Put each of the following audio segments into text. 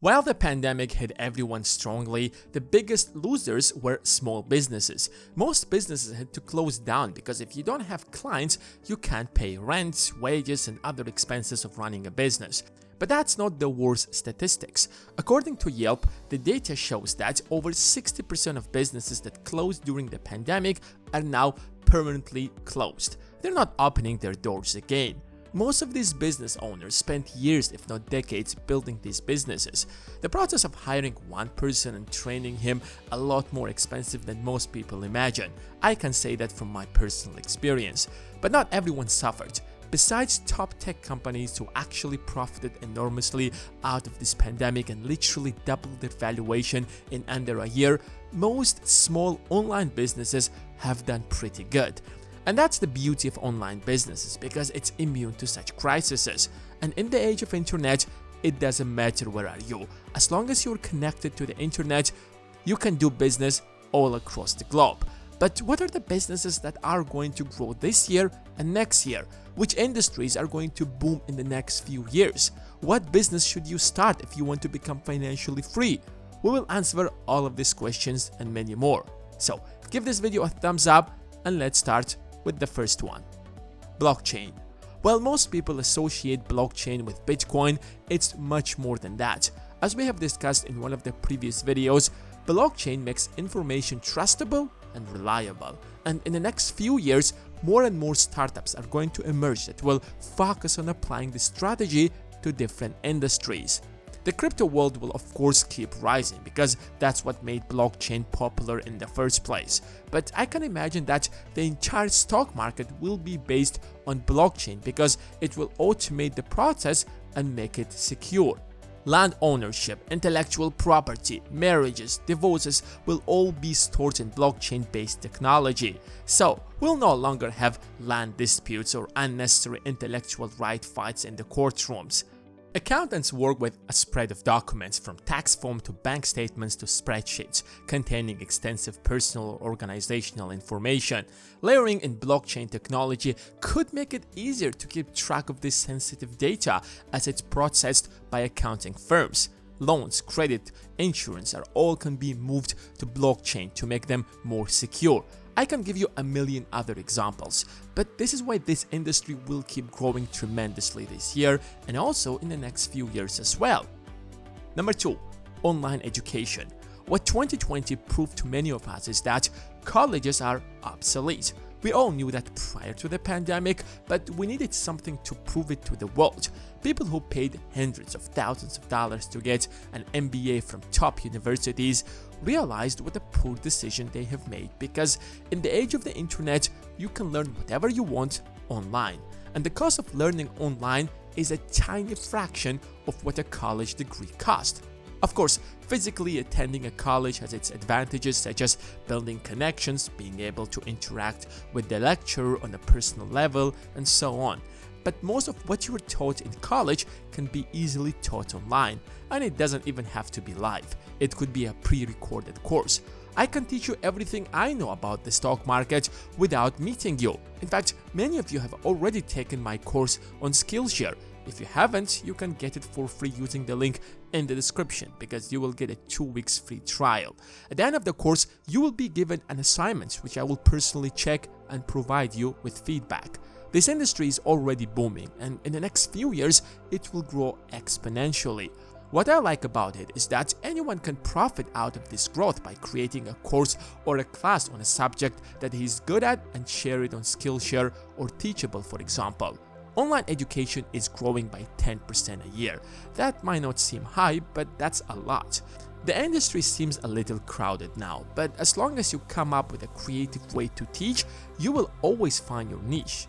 While the pandemic hit everyone strongly, the biggest losers were small businesses. Most businesses had to close down because if you don't have clients, you can't pay rent, wages, and other expenses of running a business. But that's not the worst statistics. According to Yelp, the data shows that over 60% of businesses that closed during the pandemic are now permanently closed. They're not opening their doors again. Most of these business owners spent years, if not decades, building these businesses. The process of hiring one person and training him a lot more expensive than most people imagine. I can say that from my personal experience. But not everyone suffered. Besides top tech companies who actually profited enormously out of this pandemic and literally doubled their valuation in under a year, most small online businesses have done pretty good. And that's the beauty of online businesses, because it's immune to such crises. And in the age of internet, it doesn't matter where are you. As long as you're connected to the internet, you can do business all across the globe. But what are the businesses that are going to grow this year and next year? Which industries are going to boom in the next few years? What business should you start if you want to become financially free? We will answer all of these questions and many more. So give this video a thumbs up and let's start with the first one. Blockchain. While most people associate blockchain with Bitcoin, it's much more than that. As we have discussed in one of the previous videos, blockchain makes information trustable and reliable. And in the next few years, more and more startups are going to emerge that will focus on applying this strategy to different industries. The crypto world will of course keep rising because that's what made blockchain popular in the first place. But I can imagine that the entire stock market will be based on blockchain because it will automate the process and make it secure. Land ownership, intellectual property, marriages, divorces will all be stored in blockchain-based technology. So, we'll no longer have land disputes or unnecessary intellectual right fights in the courtrooms. Accountants work with a spread of documents, from tax form to bank statements to spreadsheets, containing extensive personal or organizational information. Layering in blockchain technology could make it easier to keep track of this sensitive data as it's processed by accounting firms. Loans, credit, insurance all can be moved to blockchain to make them more secure. I can give you a million other examples, but this is why this industry will keep growing tremendously this year and also in the next few years as well. Number 2. Online education. What 2020 proved to many of us is that colleges are obsolete. We all knew that prior to the pandemic, but we needed something to prove it to the world. People who paid hundreds of thousands of dollars to get an MBA from top universities realized what a poor decision they have made, because in the age of the internet, you can learn whatever you want online. And the cost of learning online is a tiny fraction of what a college degree costs. Of course, physically attending a college has its advantages, such as building connections, being able to interact with the lecturer on a personal level, and so on. But most of what you were taught in college can be easily taught online, and it doesn't even have to be live. It could be a pre-recorded course. I can teach you everything I know about the stock market without meeting you. In fact, many of you have already taken my course on Skillshare. If you haven't, you can get it for free using the link in the description, because you will get a 2 weeks free trial. At the end of the course, you will be given an assignment which I will personally check and provide you with feedback. This industry is already booming, and in the next few years, it will grow exponentially. What I like about it is that anyone can profit out of this growth by creating a course or a class on a subject that he is good at and share it on Skillshare or Teachable, for example. Online education is growing by 10% a year. That might not seem high, but that's a lot. The industry seems a little crowded now, but as long as you come up with a creative way to teach, you will always find your niche.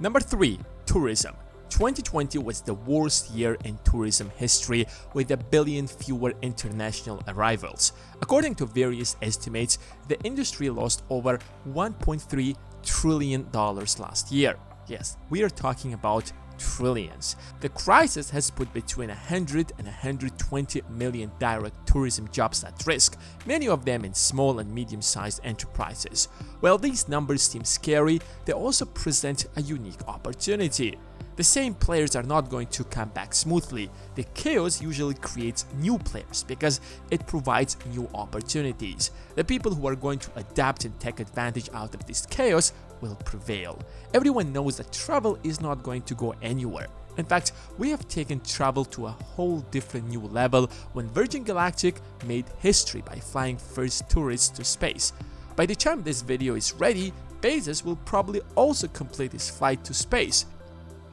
Number 3. Tourism. 2020 was the worst year in tourism history, with 1 billion fewer international arrivals. According to various estimates, the industry lost over $1.3 trillion last year. Yes, we are talking about trillions. The crisis has put between 100 and 120 million direct tourism jobs at risk, many of them in small and medium-sized enterprises. While these numbers seem scary, they also present a unique opportunity. The same players are not going to come back smoothly. The chaos usually creates new players because it provides new opportunities. The people who are going to adapt and take advantage out of this chaos will prevail. Everyone knows that travel is not going to go anywhere. In fact, we have taken travel to a whole different new level when Virgin Galactic made history by flying first tourists to space. By the time this video is ready, Bezos will probably also complete his flight to space.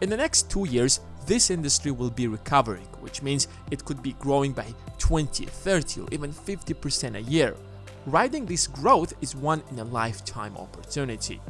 In the next 2 years, this industry will be recovering, which means it could be growing by 20, 30 or even 50% a year. Riding this growth is one in a lifetime opportunity.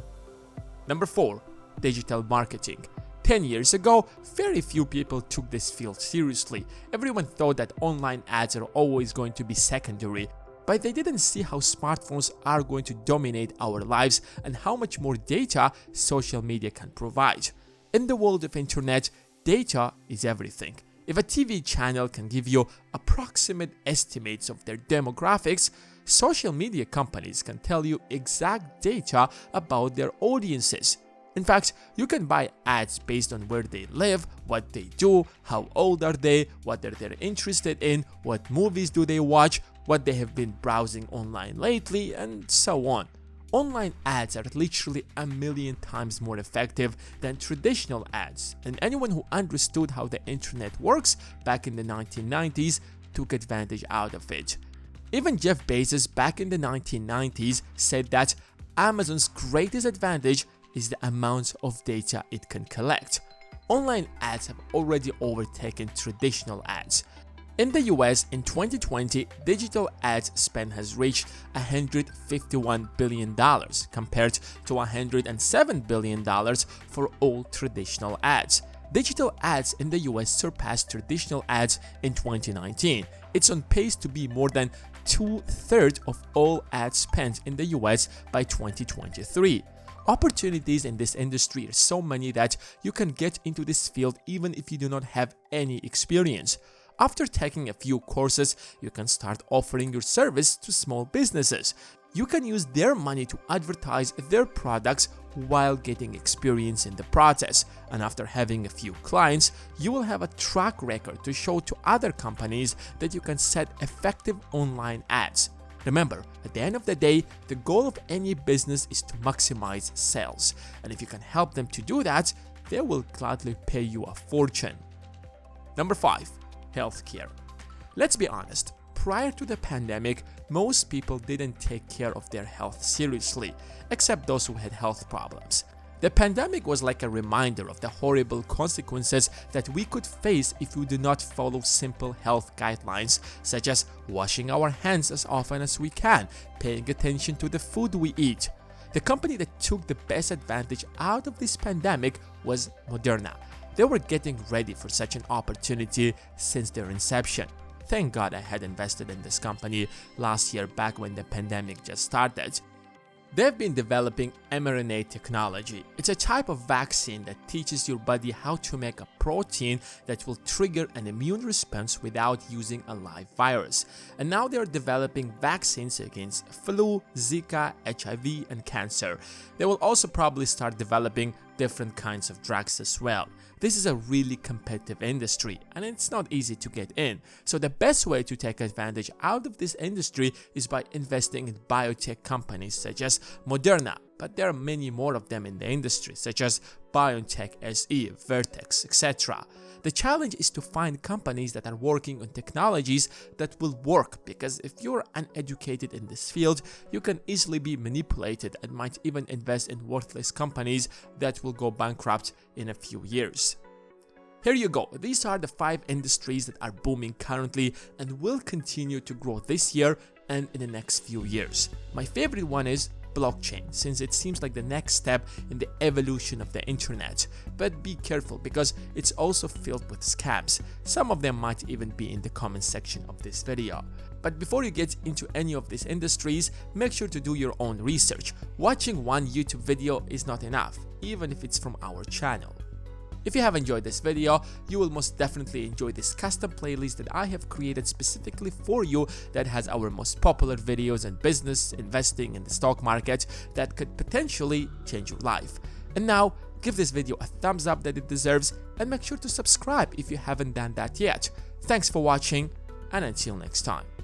Number 4. Digital marketing. 10 years ago, very few people took this field seriously. Everyone thought that online ads are always going to be secondary, but they didn't see how smartphones are going to dominate our lives and how much more data social media can provide. In the world of internet, data is everything. If a TV channel can give you approximate estimates of their demographics, social media companies can tell you exact data about their audiences. In fact, you can buy ads based on where they live, what they do, how old are they, what are they interested in, what movies do they watch, what they have been browsing online lately, and so on. Online ads are literally a million times more effective than traditional ads, and anyone who understood how the internet works back in the 1990s took advantage out of it. Even Jeff Bezos back in the 1990s said that Amazon's greatest advantage is the amount of data it can collect. Online ads have already overtaken traditional ads. In the US in 2020, digital ad spend has reached $151 billion compared to $107 billion for all traditional ads. Digital ads in the US surpassed traditional ads in 2019. It's on pace to be more than 2/3 of all ad spent in the US by 2023. Opportunities in this industry are so many that you can get into this field even if you do not have any experience. After taking a few courses, you can start offering your service to small businesses. You can use their money to advertise their products while getting experience in the process, and after having a few clients, you will have a track record to show to other companies that you can set effective online ads. Remember, at the end of the day, the goal of any business is to maximize sales, and if you can help them to do that, they will gladly pay you a fortune. Number 5. Healthcare. Let's be honest, prior to the pandemic, most people didn't take care of their health seriously, except those who had health problems. The pandemic was like a reminder of the horrible consequences that we could face if we do not follow simple health guidelines, such as washing our hands as often as we can, paying attention to the food we eat. The company that took the best advantage out of this pandemic was Moderna. They were getting ready for such an opportunity since their inception. Thank God I had invested in this company last year back when the pandemic just started. They've been developing mRNA technology. It's a type of vaccine that teaches your body how to make a protein that will trigger an immune response without using a live virus. And now they're developing vaccines against flu, Zika, HIV, and cancer. They will also probably start developing different kinds of drugs as well. This is a really competitive industry and it's not easy to get in. So the best way to take advantage out of this industry is by investing in biotech companies such as Moderna, but there are many more of them in the industry such as BioNTech SE, Vertex, etc. The challenge is to find companies that are working on technologies that will work, because if you're uneducated in this field, you can easily be manipulated and might even invest in worthless companies that will go bankrupt in a few years. Here you go, these are the 5 industries that are booming currently and will continue to grow this year and in the next few years. My favorite one is blockchain, since it seems like the next step in the evolution of the internet. But be careful, because it's also filled with scams. Some of them might even be in the comment section of this video. But before you get into any of these industries, make sure to do your own research. Watching one YouTube video is not enough, even if it's from our channel. If you have enjoyed this video, you will most definitely enjoy this custom playlist that I have created specifically for you that has our most popular videos on business, investing, and the stock market that could potentially change your life. And now, give this video a thumbs up that it deserves, and make sure to subscribe if you haven't done that yet. Thanks for watching, and until next time.